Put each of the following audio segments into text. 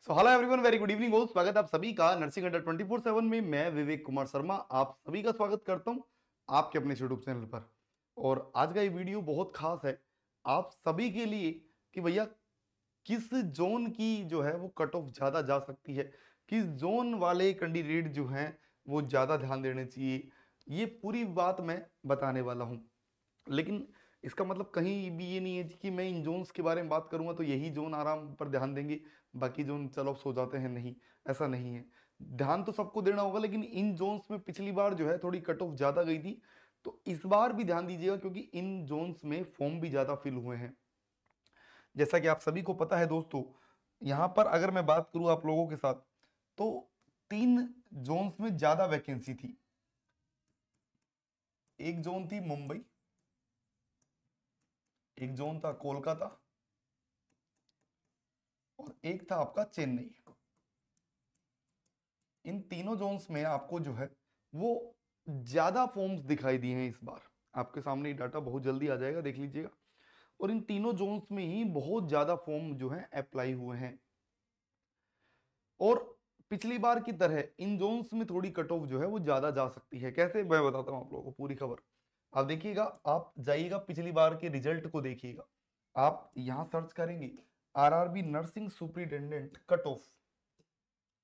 So hello everyone, very good evening हो। स्वागत है आप सभी का नर्सिंग अड्डा 24/7 में। मैं विवेक कुमार शर्मा आप सभी का स्वागत करता हूं आपके अपने यूट्यूब चैनल पर। और आज का ये वीडियो बहुत खास है आप सभी के लिए कि भैया किस जोन की जो है वो कट ऑफ ज्यादा जा सकती है, किस जोन वाले कैंडिडेट जो हैं वो ज्यादा ध्यान देने चाहिए, ये पूरी बात मैं बताने वाला हूं। लेकिन इसका मतलब कहीं भी ये नहीं है कि मैं इन जोन्स के बारे में बात करूंगा तो यही जोन आराम पर ध्यान देंगे, बाकी जोन चलो सो जाते हैं। नहीं, ऐसा नहीं है। ध्यान तो सबको देना होगा, लेकिन इन जोन्स में पिछली बार जो है थोड़ी कट ऑफ ज्यादा गई थी, तो इस बार भी ध्यान दीजिएगा क्योंकि इन जोन्स में फॉर्म भी ज्यादा फिल हुए हैं। जैसा कि आप सभी को पता है दोस्तों, यहां पर अगर मैं बात करूं आप लोगों के साथ तो 3 जोन्स में ज्यादा वैकेंसी थी। एक जोन थी मुंबई, एक जोन था कोलकाता और एक था आपका चेन्नई। इन तीनों जोन्स में आपको जो है वो ज्यादा फॉर्म्स दिखाई दिए हैं इस बार। आपके सामने ये डाटा बहुत जल्दी आ जाएगा, देख लीजिएगा। और इन तीनों जोन्स में ही बहुत ज्यादा फॉर्म जो है अप्लाई हुए हैं। और पिछली बार की तरह इन जोन्स में थोड़ी कट ऑफ जो है वो ज्यादा जा सकती है। कैसे, मैं बताता हूं आप लोगों को पूरी खबर। आप देखिएगा, आप जाइएगा पिछली बार के रिजल्ट को देखिएगा। आप यहां सर्च करेंगे RRB nursing superintendent cut off,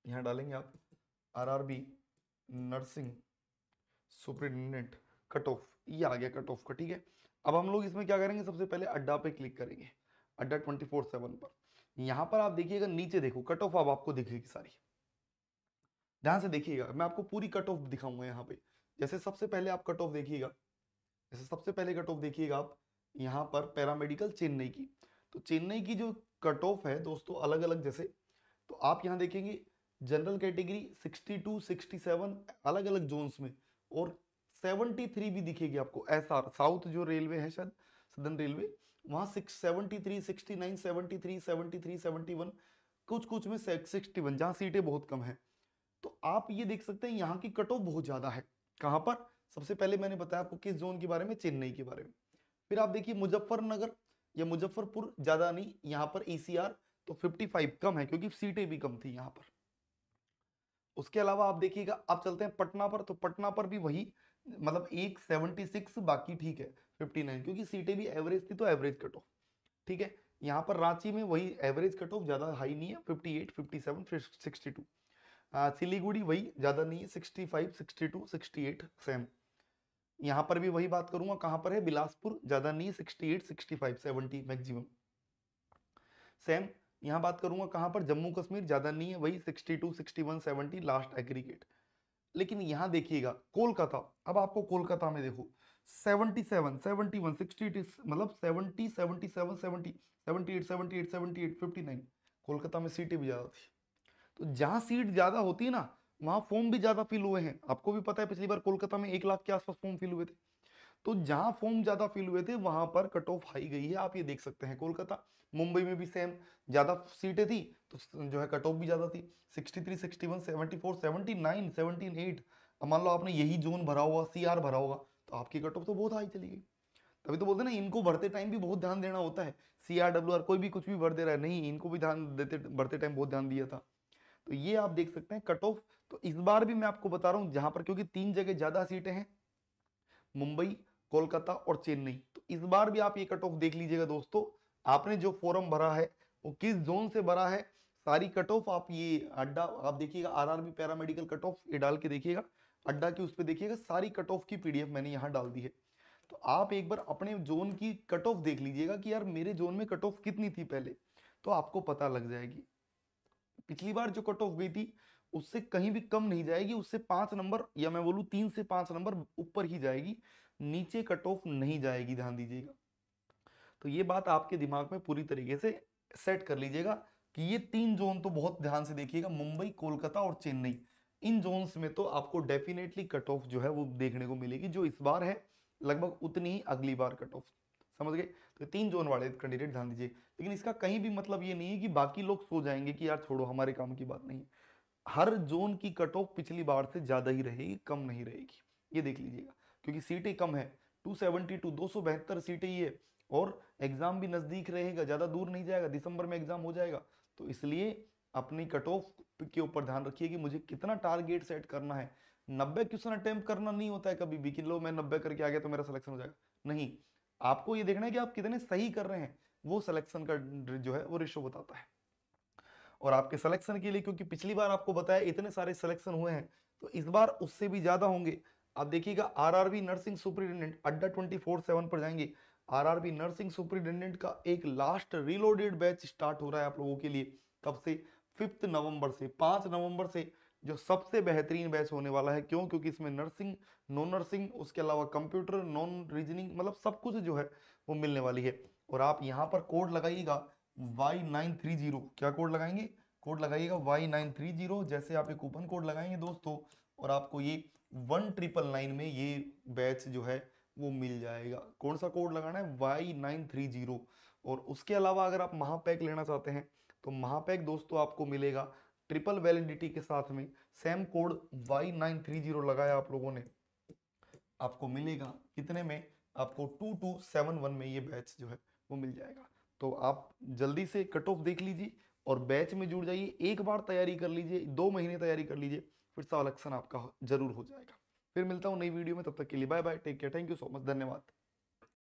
यहां डालेंगे आप RRB nursing superintendent cut off, ये आ गया कट ऑफ का। ठीक है, अब हम लोग इसमें क्या करेंगे, सबसे पहले अड्डा पे क्लिक करेंगे, अड्डा 24/7 पर। यहां पर आप देखिएगा, नीचे देखो कट ऑफ अब आपको दिखेगी सारी। ध्यान से देखिएगा, मैं आपको पूरी कट ऑफ दिखाऊंगा यहाँ पे। जैसे सबसे पहले आप कट ऑफ देखिएगा, जैसे सबसे पहले कट ऑफ देखिएगा आप यहाँ पर पैरामेडिकल चेन्नई की। तो चेन्नई की जो कट ऑफ है दोस्तों अलग अलग, जैसे तो आप यहाँ देखेंगे जनरल कैटेगरी 62 67 अलग अलग जोन्स में, और 73 भी दिखेगी आपको। एसआर साउथ जो रेलवे है, शायद सदर्न रेलवे, वहां 673 69 73 73 71, कुछ कुछ में 61, जहां सीटें बहुत कम है। तो आप ये देख सकते हैं यहाँ की कट ऑफ बहुत ज्यादा है। कहां पर, सबसे पहले मैंने बताया आपको किस जोन के बारे में, चेन्नई के बारे में। फिर आप देखिए मुजफ्फरनगर या मुजफ्फरपुर, ज्यादा नहीं, यहाँ पर ईसीआर तो 55 कम है क्योंकि सीटें भी कम थी यहाँ पर। उसके अलावा आप देखिएगा, आप चलते हैं पटना पर, तो पटना पर भी वही, मतलब एक 76, बाकी ठीक है 59, क्योंकि सीटें भी एवरेज थी तो एवरेज कट ऑफ। ठीक है, यहाँ पर रांची में वही एवरेज कट ऑफ, ज्यादा हाई नहीं है, 58 57 फिर 62। सिलीगुड़ी वही, ज्यादा नहीं है, 65 62 68 सेम। यहाँ पर भी वही बात करूंगा, कहां पर है, बिलासपुर, ज्यादा नहीं है, 68 65 70 मैक्सिमम सेम। यहाँ बात करूंगा कहां पर, जम्मू कश्मीर, ज्यादा नहीं है, वही 62 61 70 लास्ट एग्रीगेट। लेकिन यहां देखिएगा कोलकाता, अब आपको कोलकाता में देखो 77 71 60, मतलब 70 77 70 78 78 78 59, कोलकाता में सीटें भी ज्यादा थी। तो जहां सीट ज्यादा होती है ना, वहां फॉर्म भी ज्यादा फिल हुए हैं। आपको भी पता है पिछली बार कोलकाता में 1 लाख के आसपास फॉर्म फिल हुए थे। तो जहां फॉर्म ज्यादा फिल हुए थे वहां पर कट ऑफ हाई गई है, आप ये देख सकते हैं। कोलकाता, मुंबई में भी सेम, ज्यादा सीटें थी तो जो है कट ऑफ भी ज्यादा थी, 63 61 74 79 17 8। अब मान लो आपने यही जोन भरा होगा, सीआर भरा होगा, तो आपकी कट ऑफ तो बहुत हाई चली गई। तभी तो बोलते हैं ना, इनको भरते टाइम भी बहुत ध्यान देना होता है। सीआर डब्ल्यू आर कोई भी कुछ भी भर दे रहा है, नहीं, इनको भी ध्यान देते, भरते टाइम बहुत ध्यान दिया था। तो ये आप देख सकते हैं कट ऑफ। तो इस बार भी मैं आपको बता रहा हूं, जहां पर क्योंकि 3 जगह ज्यादा सीटें हैं, मुंबई, कोलकाता और चेन्नई, तो इस बार भी आप ये कट ऑफ देख लीजिएगा दोस्तों। आपने जो फॉर्म भरा है वो किस जोन से भरा है, सारी कट ऑफ आप ये अड्डा, आप देखिएगा आरआरबी पैरामेडिकल कट ऑफ, ये डाल के देखिएगा अड्डा की, उस पर देखिएगा सारी कट ऑफ की पीडीएफ मैंने यहाँ डाल दी है। तो आप एक बार अपने जोन की कट ऑफ देख लीजिएगा कि यार मेरे जोन में कट ऑफ कितनी थी पहले, तो आपको पता लग जाएगी। पिछली बार जो कट ऑफ गई थी उससे कहीं भी कम नहीं जाएगी, उससे 5 नंबर, या मैं बोलूं 3 से 5 नंबर ऊपर ही जाएगी, नीचे कट ऑफ नहीं जाएगी, ध्यान दीजिएगा। तो ये बात आपके दिमाग में पूरी तरीके से सेट कर लीजिएगा कि ये 3 जोन तो बहुत ध्यान से देखिएगा, मुंबई, कोलकाता और चेन्नई। इन जोन्स में तो आपको डेफिनेटली कट ऑफ जो है वो देखने को मिलेगी, जो इस बार है लगभग उतनी ही अगली बार कट ऑफ। समझ गए? तो 3 जोन वाले कैंडिडेट ध्यान दीजिए। लेकिन इसका कहीं भी मतलब ये नहीं है कि बाकी लोग सो जाएंगे कि यार छोड़ो हमारे काम की बात नहीं है। हर जोन की कट ऑफ पिछली बार से ज्यादा ही रहेगी, कम नहीं रहेगी, ये देख लीजिएगा। क्योंकि सीटें कम है, 272 272 सीटें ही है, और एग्जाम भी नजदीक रहेगा, ज्यादा दूर नहीं जाएगा, दिसंबर में एग्जाम हो जाएगा। तो इसलिए अपनी कट ऑफ के ऊपर ध्यान रखिए कि मुझे कितना टारगेट सेट करना है। 90 क्वेश्चन अटेम्प्ट करना नहीं होता है कभी भी कि लो मैं 90 करके आ गया तो मेरा सिलेक्शन हो जाएगा, नहीं। आपको ये देखना है कि आप कितने सही कर रहे हैं, वो सिलेक्शन का जो है वो रेशो बताता है। और आपके सिलेक्शन के लिए, क्योंकि पिछली बार आपको बताया इतने सारे सिलेक्शन हुए हैं, तो इस बार उससे भी ज्यादा होंगे। आप देखिएगा आरआरबी नर्सिंग सुपरिटेंडेंट अड्डा 24/7 पर जाएंगे। आरआरबी नर्सिंग सुपरिटेंडेंट का एक लास्ट रीलोडेड बैच स्टार्ट हो रहा है आप लोगों के लिए। कब से? 5 नवंबर से, 5 नवंबर से, जो सबसे बेहतरीन बैच होने वाला है। क्यों? क्योंकि इसमें नर्सिंग, नॉन नर्सिंग, उसके अलावा कंप्यूटर, नॉन रीजनिंग, मतलब सब कुछ जो है वो मिलने वाली है। और आप यहाँ पर कोड लगाइएगा Y930। क्या कोड लगाएंगे? कोड लगाइएगा Y930। जैसे आप एक कूपन कोड लगाएंगे दोस्तों, और आपको ये 1999 में ये बैच जो है वो मिल जाएगा। कौन सा कोड लगाना है? Y930। और उसके अलावा अगर आप महापैक लेना चाहते हैं तो महापैक दोस्तों आपको मिलेगा ट्रिपल वैलिडिटी के साथ में। सेम कोड Y930 लगाया आप लोगों ने, आपको मिलेगा कितने में? आपको 2271 में ये बैच जो है वो मिल जाएगा। तो आप जल्दी से कट ऑफ देख लीजिए और बैच में जुड़ जाइए। एक बार तैयारी कर लीजिए, 2 महीने तैयारी कर लीजिए, फिर सिलेक्शन आपका जरूर हो जाएगा। फिर मिलता हूँ नई वीडियो में, तब तक के लिए bye bye, take care, thank you so much, धन्यवाद।